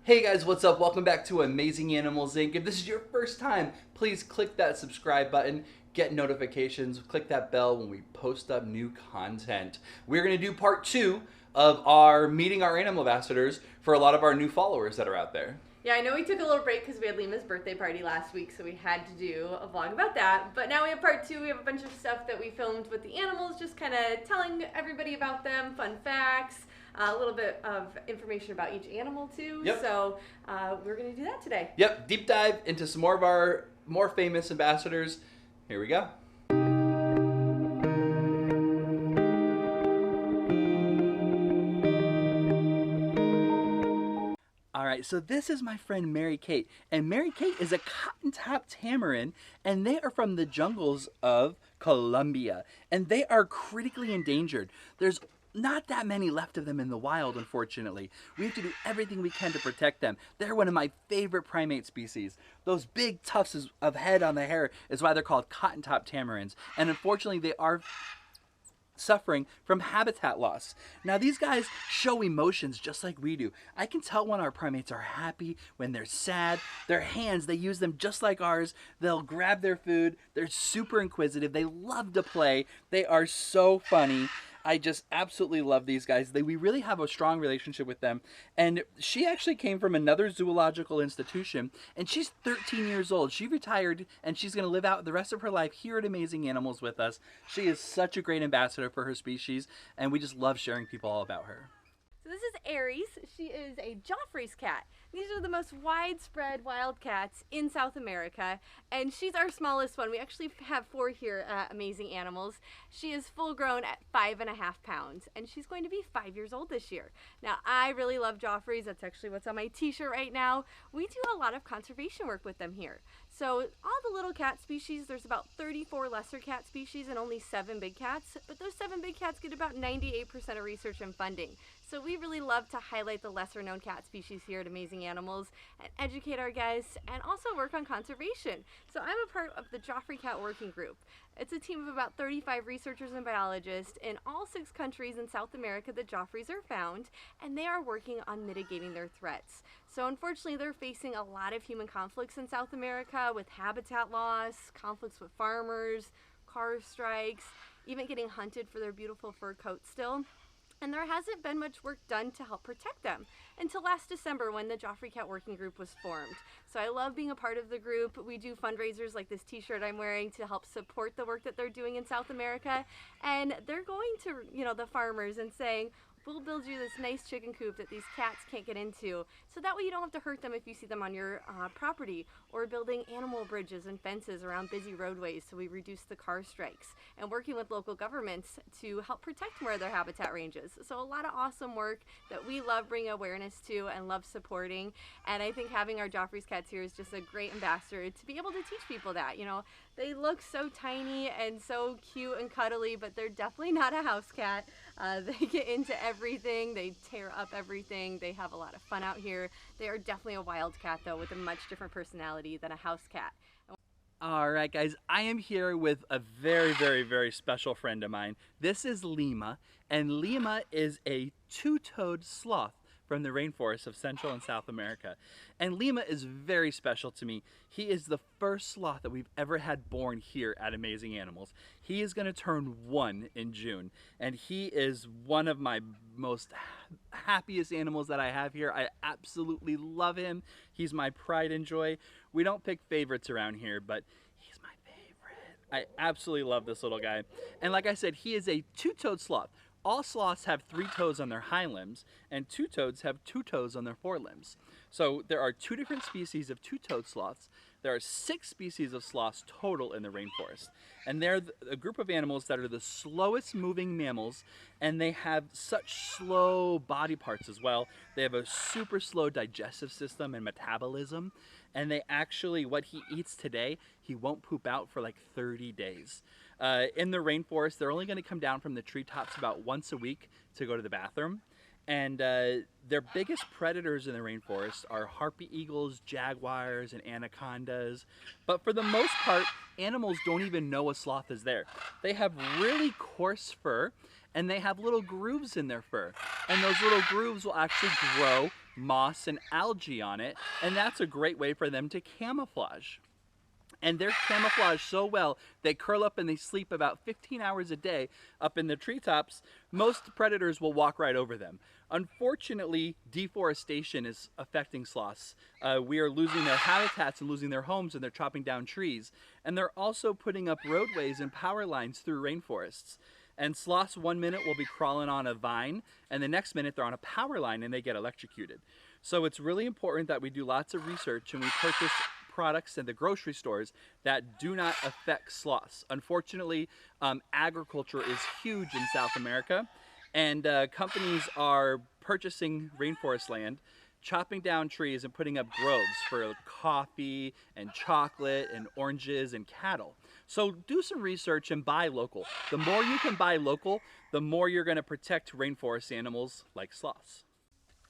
Hey guys, what's up? Welcome back to Amazing Animals Inc. If this is your first time, please click that subscribe button, get notifications, click that bell when we post up new content. We're going to do part 2 of our meeting our animal ambassadors for a lot of our new followers that are out there. Yeah, I know we took a little break because we had Lima's birthday party last week, so we had to do a vlog about that. But now we have part 2. We have a bunch of stuff that we filmed with the animals, just kind of telling everybody about them, fun facts, a little bit of information about each animal too. Yep. So we're going to do that today. Yep, deep dive into some more of our more famous ambassadors. Here we go. Alright, so this is my friend Mary Kate, and Mary Kate is a Cottontop Tamarin, and they are from the jungles of Colombia, and they are critically endangered. There's not that many left of them in the wild, unfortunately. We have to do everything we can to protect them. They're one of my favorite primate species. Those big tufts of head on the hair is why they're called Cottontop Tamarins, and unfortunately they are suffering from habitat loss. Now these guys show emotions just like we do. I can tell when our primates are happy, when they're sad. Their hands, they use them just like ours. They'll grab their food. They're super inquisitive. They love to play. They are so funny. I just absolutely love these guys. We really have a strong relationship with them. And she actually came from another zoological institution, and she's 13 years old. She retired, and she's going to live out the rest of her life here at Amazing Animals with us. She is such a great ambassador for her species, and we just love sharing people all about her. So this is Aries. She is a Joffrey's cat. These are the most widespread wild cats in South America, and she's our smallest one. We actually have 4 here at Amazing Animals. She is full grown at 5.5 pounds, and she's going to be 5 years old this year. Now, I really love Joffrey's. That's actually what's on my t-shirt right now. We do a lot of conservation work with them here. So all the little cat species, there's about 34 lesser cat species and only 7 big cats, but those 7 big cats get about 98% of research and funding. So we really love to highlight the lesser known cat species here at Amazing Animals and educate our guests and also work on conservation. So I'm a part of the Joffrey Cat Working Group. It's a team of about 35 researchers and biologists in all 6 countries in South America that Joffreys are found, and they are working on mitigating their threats. So unfortunately, they're facing a lot of human conflicts in South America with habitat loss, conflicts with farmers, car strikes, even getting hunted for their beautiful fur coat still. And there hasn't been much work done to help protect them until last December when the Joffrey Cat Working Group was formed. So I love being a part of the group. We do fundraisers like this t-shirt I'm wearing to help support the work that they're doing in South America. And they're going to, the farmers and saying, we'll build you this nice chicken coop that these cats can't get into, so that way you don't have to hurt them if you see them on your property, or building animal bridges and fences around busy roadways so we reduce the car strikes, and working with local governments to help protect more of their habitat ranges. So a lot of awesome work that we love bringing awareness to and love supporting, and I think having our Joffrey's cats here is just a great ambassador to be able to teach people that. They look so tiny and so cute and cuddly, but they're definitely not a house cat. They get into everything, they tear up everything, they have a lot of fun out here. They are definitely a wild cat though, with a much different personality than a house cat. Alright guys, I am here with a very, very, very special friend of mine. This is Lima, and Lima is a 2-toed sloth from the rainforests of Central and South America. And Lima is very special to me. He is the first sloth that we've ever had born here at Amazing Animals. He is going to turn 1 in June, and he is one of my most happiest animals that I have here. I absolutely love him. He's my pride and joy. We don't pick favorites around here, but he's my favorite. I absolutely love this little guy. And like I said, he is a 2-toed sloth. All sloths have 3 toes on their hind limbs, and 2-toads have 2 toes on their forelimbs. So there are 2 different species of 2-toed sloths. There are 6 species of sloths total in the rainforest. And they're a group of animals that are the slowest moving mammals, and they have such slow body parts as well. They have a super slow digestive system and metabolism. And they actually, what he eats today, he won't poop out for like 30 days. In the rainforest, they're only going to come down from the treetops about once a week to go to the bathroom. And their biggest predators in the rainforest are harpy eagles, jaguars, and anacondas. But for the most part, animals don't even know a sloth is there. They have really coarse fur, and they have little grooves in their fur. And those little grooves will actually grow moss and algae on it, and that's a great way for them to camouflage. And they're camouflaged so well, they curl up and they sleep about 15 hours a day up in the treetops. Most predators will walk right over them. Unfortunately, deforestation is affecting sloths. We are losing their habitats and losing their homes, and they're chopping down trees. And they're also putting up roadways and power lines through rainforests. And sloths 1 minute will be crawling on a vine, and the next minute they're on a power line and they get electrocuted. So it's really important that we do lots of research and we purchase products in the grocery stores that do not affect sloths. Unfortunately, agriculture is huge in South America, and companies are purchasing rainforest land, chopping down trees and putting up groves for coffee and chocolate and oranges and cattle. So do some research and buy local. The more you can buy local, the more you're going to protect rainforest animals like sloths.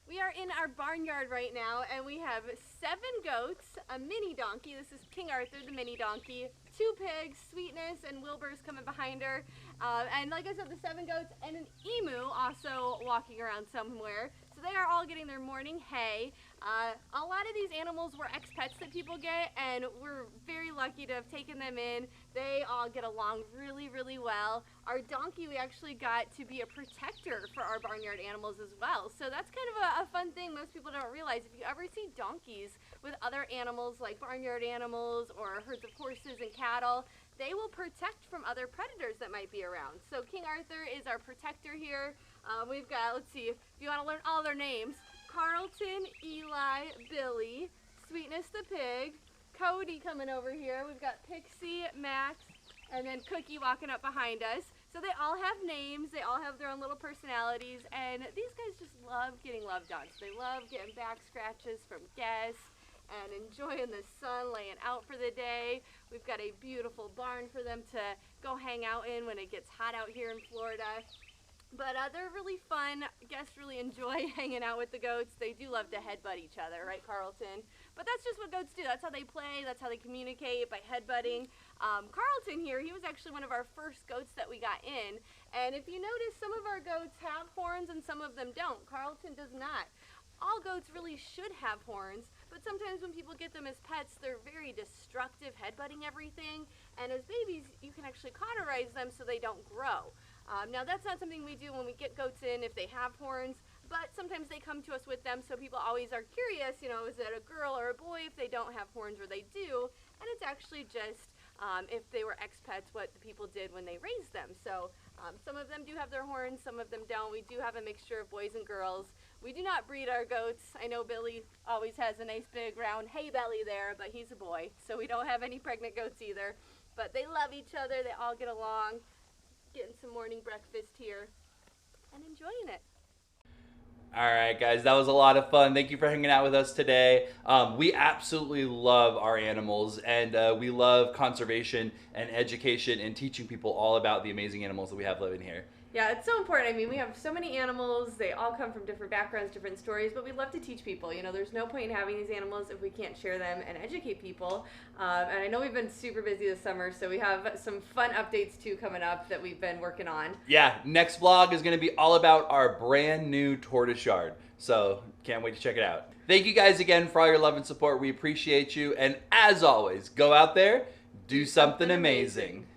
We are in our barnyard right now, and we have 7 goats, a mini donkey. This is King Arthur, the mini donkey. 2 pigs, Sweetness and Wilbur's coming behind her. And like I said, the 7 goats and an emu also walking around somewhere. So they are all getting their morning hay. A lot of these animals were ex-pets that people get, and we're very lucky to have taken them in. They all get along really, really well. Our donkey, we actually got to be a protector for our barnyard animals as well. So that's kind of a fun thing most people don't realize. If you ever see donkeys with other animals like barnyard animals or herds of horses and cattle, they will protect from other predators that might be around. So King Arthur is our protector here. We've got, let's see, if you want to learn all their names, Carlton, Eli, Billy, Sweetness the pig, Cody coming over here. We've got Pixie, Max, and then Cookie walking up behind us. So they all have names, they all have their own little personalities, and these guys just love getting loved on. So they love getting back scratches from guests and enjoying the sun, laying out for the day. We've got a beautiful barn for them to go hang out in when it gets hot out here in Florida. But they're really fun. Guests really enjoy hanging out with the goats. They do love to headbutt each other, right, Carlton? But that's just what goats do. That's how they play. That's how they communicate, by headbutting. Carlton here, he was actually one of our first goats that we got in. And if you notice, some of our goats have horns and some of them don't. Carlton does not. All goats really should have horns, but sometimes when people get them as pets, they're very destructive, headbutting everything. And as babies, you can actually cauterize them so they don't grow. Now that's not something we do when we get goats in if they have horns, but sometimes they come to us with them, so people always are curious, you know, is it a girl or a boy if they don't have horns, or they do, and it's actually just if they were ex-pets, what the people did when they raised them. So some of them do have their horns, some of them don't. We do have a mixture of boys and girls. We do not breed our goats. I know Billy always has a nice big round hay belly there, but he's a boy, so we don't have any pregnant goats either. But they love each other, they all get along. Getting some morning breakfast here and enjoying it. All right, guys, that was a lot of fun. Thank you for hanging out with us today. We absolutely love our animals, and we love conservation and education and teaching people all about the amazing animals that we have living here. Yeah, it's so important. I mean, we have so many animals. They all come from different backgrounds, different stories, but we love to teach people. You know, there's no point in having these animals if we can't share them and educate people. And I know we've been super busy this summer, so we have some fun updates too coming up that we've been working on. Yeah, next vlog is going to be all about our brand new tortoise yard. So can't wait to check it out. Thank you guys again for all your love and support. We appreciate you. And as always, go out there, do something amazing.